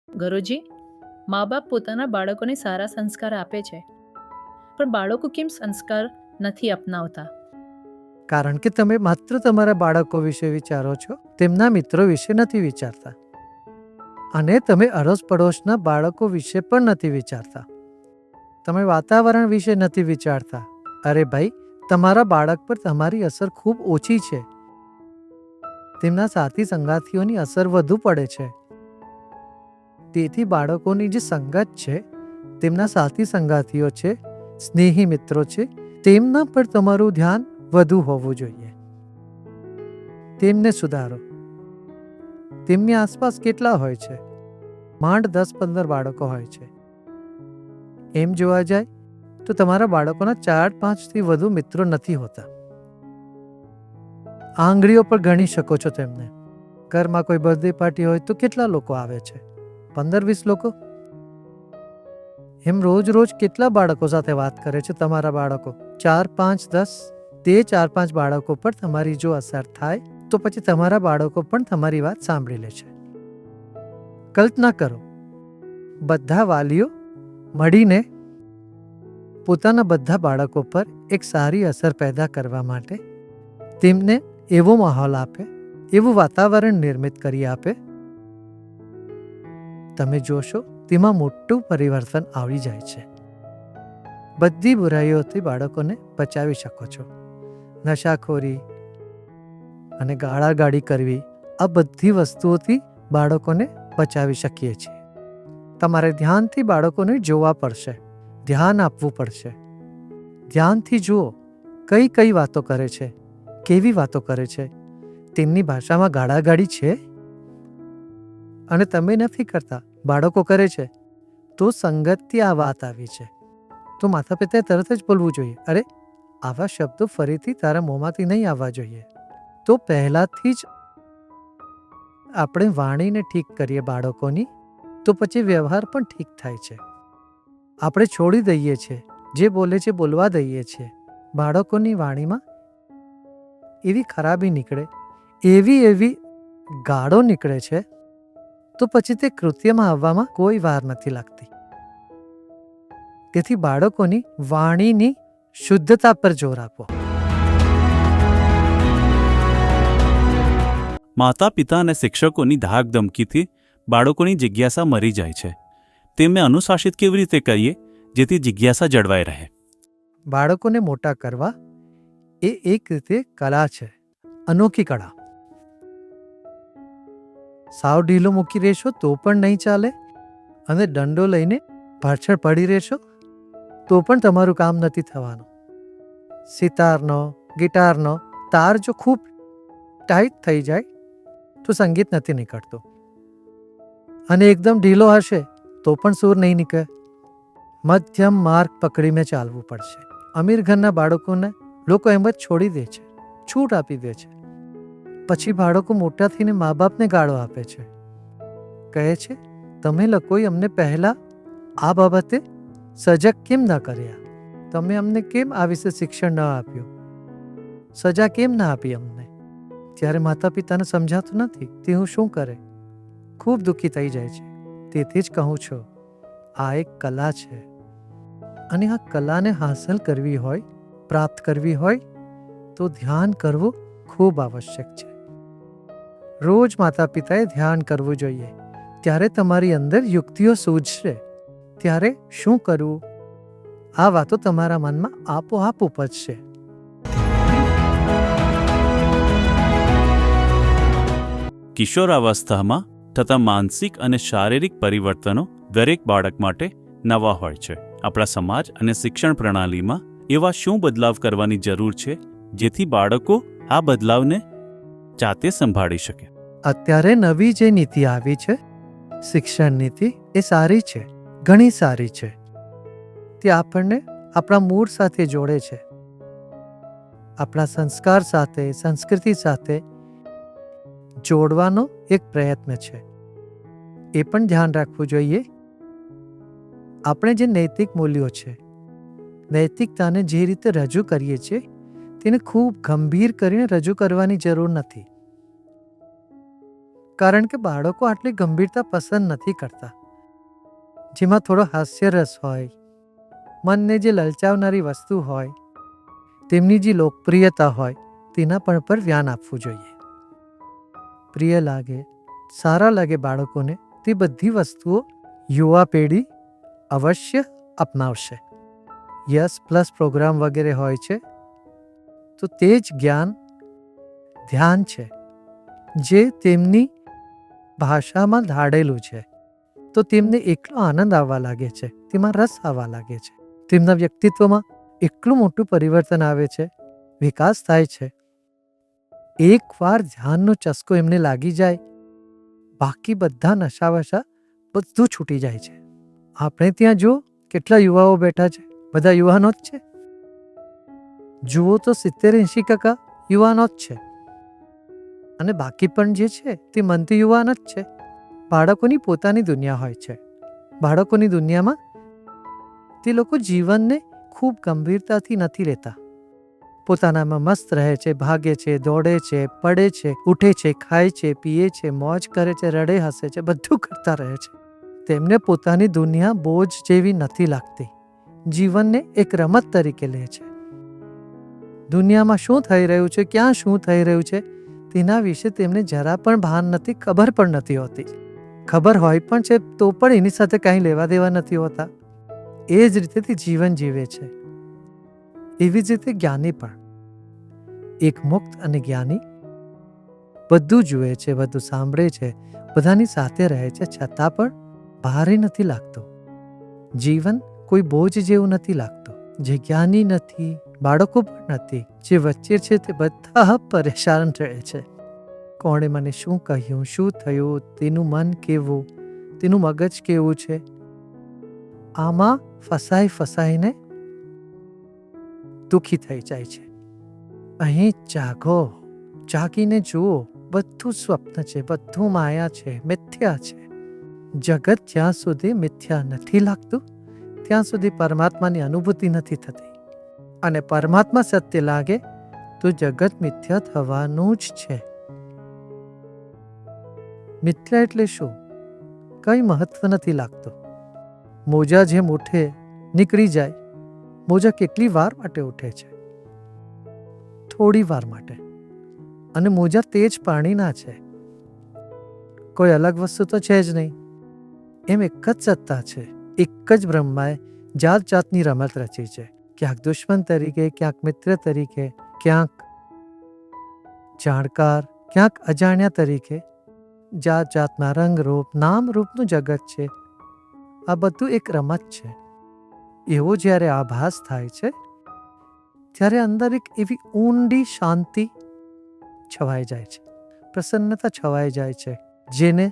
ગુરુજી, મા બાપ પોતાના બાળકોને સારા સંસ્કાર આપે છે, પણ બાળકો કેમ સંસ્કાર નથી અપનાવતા? કારણ કે તમે માત્ર તમારા બાળકો વિશે વિચારો છો, તેમના મિત્રો વિશે નથી વિચારતા. અને તમે અડોશ પડોશના બાળકો વિશે પણ નથી વિચારતા. તમે વાતાવરણ વિશે નથી વિચારતા. અરે ભાઈ, તમારા બાળક પર તમારી અસર ખૂબ ઓછી છે. તેમના સાથી સંગાથીઓની અસર વધુ પડે છે. તેથી બાળકોની જે સંગત છે, તેમના સાથી સંગાથીઓ છે, સ્નેહી મિત્રો છે, તેમના પર તમારું ધ્યાન વધુ હોવું જોઈએ. તેમને સુધારો. તેમની આસપાસ કેટલા હોય છે? માંડ 10-15 બાળકો હોય છે. એમ જોવા જાય તો તમારા બાળકોના 4-5 થી વધુ મિત્રો નથી હોતા. આંગળીઓ પર ગણી શકો છો તેમને. ઘરમાં કોઈ બર્થડે પાર્ટી હોય તો કેટલા લોકો આવે છે? 15-20 લોકો. એમ રોજ રોજ કેટલા બાળકો સાથે વાત કરે છે તમારા બાળકો? 4-5-10. તે 4-5 બાળકો પર તમારી જો અસર થાય તો પછી તમારા બાળકો પણ તમારી વાત સાંભળી લે છે. કલ્પના કરો, બધા વાલીઓ મળીને પોતાના બધા બાળકો પર એક સારી અસર પેદા કરવા માટે તેમને એવો માહોલ આપે, એવું વાતાવરણ નિર્મિત કરી આપે. તમે જોશો તેમાં મોટું પરિવર્તન આવી જાય છે. બધી બુરાઈઓથી બાળકોને બચાવી શકો છો. નશાખોરી અને ગાળાગાળી કરવી, આ બધી વસ્તુઓથી બાળકોને બચાવી શકીએ છીએ. તમારે ધ્યાનથી બાળકોને જોવા પડશે, ધ્યાન આપવું પડશે. ધ્યાનથી જુઓ કઈ કઈ વાતો કરે છે, કેવી વાતો કરે છે. તેમની ભાષામાં ગાળાગાળી છે અને તમે નથી કરતા, બાળકો કરે છે, તો સંગતથી આ વાત આવી છે. તો માતા પિતાએ તરત જ બોલવું જોઈએ, અરે આવા શબ્દો ફરીથી તારા મોંમાંથી નહીં આવવા જોઈએ. તો પહેલાથી જ આપણે વાણીને ઠીક કરીએ બાળકોની, તો પછી વ્યવહાર પણ ઠીક થાય છે. આપણે છોડી દઈએ છીએ, જે બોલે છે બોલવા દઈએ છીએ. બાળકોની વાણીમાં એવી ખરાબી નીકળે, એવી ગાળો નીકળે છે, તો પછી તે કૃત્યમાં આવવામાં કોઈ વાર નથી લાગતી. તેથી બાળકોની વાણીની શુદ્ધતા પર જોર આપો. માતા પિતા અને શિક્ષકોની ધાક ધમકીથી બાળકોની જિજ્ઞાસા મરી જાય છે. તેમને અનુશાસિત કેવી રીતે કરીએ જેથી જિજ્ઞાસા જળવાઈ રહે? બાળકોને મોટા કરવા એ એક રીતે કલા છે, અનોખી કળા. સાવ ઢીલો મૂકી રહેશો તો પણ નહીં ચાલે, અને દંડો લઈને પાછળ પડી રહેશો તો પણ તમારું કામ નથી થવાનું. સિતારનો, ગિટારનો તાર જો ખૂબ ટાઈટ થઈ જાય તો સંગીત નથી નીકળતું, અને એકદમ ઢીલો હશે તો પણ સૂર નહીં નીકળે. મધ્યમ માર્ગ પકડીને ચાલવું પડશે. અમીર ઘરના બાળકોને લોકો એમ જ છોડી દે છે, છૂટ આપી દે છે. પછી બાળકો મોટા થઈને મા બાપને ગાળો આપે છે. કહે છે, તમે લોકોએ અમને પહેલા આ બાબતે સજગ કેમ ન કર્યા? તમે અમને કેમ આ વિશે શિક્ષણ ન આપ્યું? સજા કેમ ના આપી અમને? ત્યારે માતા પિતાને સમજાતું નથી તે હું શું કરે? ખૂબ દુઃખી થઈ જાય છે. તેથી જ કહું છું, આ એક કલા છે, અને આ કલાને હાંસલ કરવી હોય, પ્રાપ્ત કરવી હોય તો ધ્યાન કરવું ખૂબ આવશ્યક છે. રોજ માતા પિતાએ ધ્યાન કરવું જોઈએ. ત્યારે તમારી અંદર યુક્તિઓ સૂઝશે. ત્યારે શું કરવું, આ વાતો તમારા મનમાં આપોઆપ ઉપજશે. કિશોરાવસ્થામાં થતા માનસિક અને શારીરિક પરિવર્તનો દરેક બાળક માટે નવા હોય છે. આપણા સમાજ અને શિક્ષણ પ્રણાલીમાં એવા શું બદલાવ કરવાની જરૂર છે જેથી બાળકો આ બદલાવને જાતે સંભાળી શકે? અત્યારે નવી જે નીતિ આવી છે, શિક્ષણ નીતિ, એ સારી છે, ઘણી સારી છે. તે આપણને આપણા મૂળ સાથે જોડે છે, આપણા સંસ્કાર સાથે, સંસ્કૃતિ સાથે જોડવાનો એક પ્રયત્ન છે. એ પણ ધ્યાન રાખવું જોઈએ. આપણે જે નૈતિક મૂલ્યો છે, નૈતિકતાને જે રીતે રજૂ કરીએ છીએ તેને ખૂબ ગંભીર કરીને રજૂ કરવાની જરૂર નથી. કારણ કે બાળકો આટલી ગંભીરતા પસંદ નથી કરતા, જેમાં થોડો હાસ્યરસ હોય, મનને જે લલચાવનારી વસ્તુ હોય, તેમની જે લોકપ્રિયતા હોય તેના પણ પર ધ્યાન આપવું જોઈએ. પ્રિય લાગે, સારા લાગે બાળકોને તે બધી વસ્તુઓ યુવા પેઢી અવશ્ય અપનાવશે. યસ પ્લસ પ્રોગ્રામ વગેરે હોય છે તો તે જ જ્ઞાન ધ્યાન છે જે તેમની ભાષામાં ઢાળેલું છે, તો તેમને એકલો આનંદ આવવા લાગે છે, તેમાં રસ આવવા લાગે છે, તેમના વ્યક્તિત્વમાં એટલું મોટું પરિવર્તન આવે છે, વિકાસ થાય છે. એકવાર ધ્યાનનો ચસ્કો એમને લાગી જાય, બાકી બધા નશાવશા બધું છૂટી જાય છે. આપણે ત્યાં જુઓ કેટલા યુવાઓ બેઠા છે, બધા યુવાનો જ છે. જુઓ તો 70-80% યુવાનો જ છે, અને બાકી પણ જે છે તે મનથી યુવાન જ છે. બાળકોની પોતાની દુનિયા હોય છે. બાળકોની દુનિયામાં તે લોકો જીવનને ખૂબ ગંભીરતાથી નથી લેતા. પોતાનામાં મસ્ત રહે છે, ભાગે છે, દોડે છે, પડે છે, ઉઠે છે, ખાય છે, પીએ છે, મોજ કરે છે, રડે હસે છે, બધું કરતા રહે છે. તેમને પોતાની દુનિયા બોજ જેવી નથી લાગતી. જીવનને એક રમત તરીકે લે છે. દુનિયામાં શું થઈ રહ્યું છે, ક્યાં શું થઈ રહ્યું છે તેના વિશે તેમને જરા પણ ભાન નથી, ખબર પણ નથી હોતી. ખબર હોય પણ છે તો પણ એની સાથે કાંઈ લેવા દેવા નથી હોતા. એ જ રીતે તે જીવન જીવે છે. એવી જ રીતે જ્ઞાની પણ, એક મુક્ત અને જ્ઞાની બધું જુએ છે, બધું સાંભળે છે, બધાની સાથે રહે છે, છતાં પણ ભારે નથી લાગતો. જીવન કોઈ બોજ જેવું નથી લાગતું. જે જ્ઞાની નથી, બાળકો પણ નથી, જે વચ્ચે છે તે બધા પરેશાન રહે છે. કોણે મને શું કહ્યું, શું થયું, તેનું મન કેવું, તેનું મગજ કેવું છે, આમાં ફસાઈ ફસાઈને દુઃખી થઈ જાય છે. અહીં જાગો, જાગીને જુઓ, બધું સ્વપ્ન છે, બધું માયા છે, મિથ્યા છે. જગત જ્યાં સુધી મિથ્યા નથી લાગતું ત્યાં સુધી પરમાત્માની અનુભૂતિ નથી થતી, અને પરમાત્મા સત્ય લાગે તો જગત મિથ્યા થવાનું જ છે. મિથ્યા એટલે શું? કંઈ મહત્વ નથી લાગતું. મોજા જેમ ઉઠે, નીકળી જાય. મોજા કેટલી વાર માટે ઉઠે છે? થોડી વાર માટે. અને મોજા તેજ પાણીના છે, કોઈ અલગ વસ્તુ તો છે જ નહીં. એમ એક જ સત્તા છે, એક જ બ્રહ્માએ જાત જાતની રમત રચી છે. ક્યાંક દુશ્મન તરીકે, ક્યાંક મિત્ર તરીકે, ક્યાંક જાણકાર, ક્યાંક અજાણ્યા તરીકે. જાત જાતના રંગ રૂપ, નામ રૂપનું જગત છે. આ બધું એક રમત છે. એવો જ્યારે આભાસ થાય છે ત્યારે અંદર એક એવી ઊંડી શાંતિ છવાઈ જાય છે, પ્રસન્નતા છવાઈ જાય છે, જેને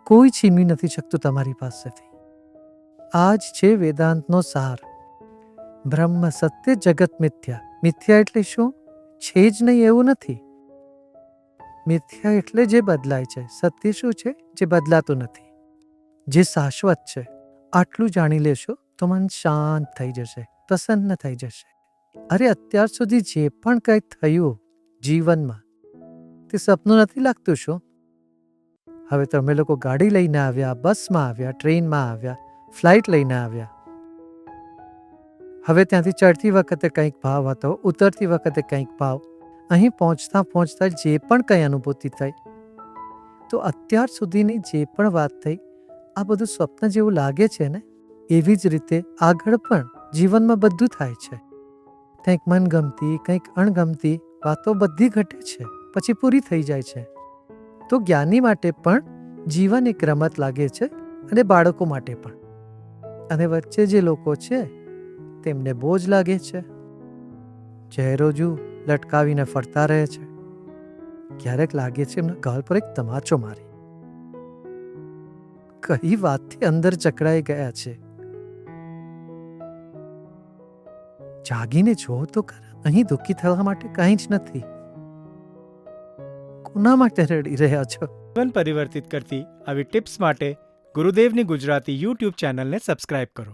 કોઈ છીનવી નથી શકતું તમારી પાસેથી. આ જ છે વેદાંતનો સાર. બ્રહ્મ સત્ય, જગત મિથ્યા. મિથ્યા એટલે શું? છે જ નહીં એવું નથી. મિથ્યા એટલે જે બદલાય છે. સત્ય શું છે? જે બદલાતું નથી, જે શાશ્વત છે. આટલું જાણી લેશો તો મન શાંત થઈ જશે, પ્રસન્ન થઈ જશે. અરે અત્યાર સુધી જે પણ કંઈ થયું જીવનમાં તે સપનું નથી લાગતું શું? હવે તમે લોકો ગાડી લઈને આવ્યા, બસમાં આવ્યા, ટ્રેનમાં આવ્યા, ફ્લાઇટ લઈને આવ્યા. હવે ત્યાંથી ચડતી વખતે કંઈક ભાવ હતો, ઉતરતી વખતે કંઈક ભાવ. અહીં પહોંચતા પહોંચતા જે પણ કંઈ અનુભૂતિ થઈ, તો અત્યાર સુધીની જે પણ વાત થઈ, આ બધું સ્વપ્ન જેવું લાગે છે ને? એવી જ રીતે આગળ પણ જીવનમાં બધું થાય છે. કંઈક મનગમતી, કંઈક અણગમતી વાતો બધી ઘટે છે, પછી પૂરી થઈ જાય છે. તો જ્ઞાની માટે પણ જીવન એક રમત લાગે છે, અને બાળકો માટે પણ. અને વચ્ચે જે લોકો છે તેમને બોજ લાગે છે. ચહેરોજુ લટકાવીને ફરતા રહે છે. ક્યારેક લાગે છે એમના ગાલ પર એક તમાચો મારી. કઈ વાતથી અંદર ચકડાઈ ગયા છે. જાગીને જો તો ખરા, અહીં દુઃખી થવા માટે કંઈ જ નથી. કોના માટે રડી રહ્યા છો? જીવન પરિવર્તિત કરતી આવી ટિપ્સ માટે ગુરુદેવની ગુજરાતી યુટ્યુબ ચેનલને સબસ્ક્રાઇબ કરો.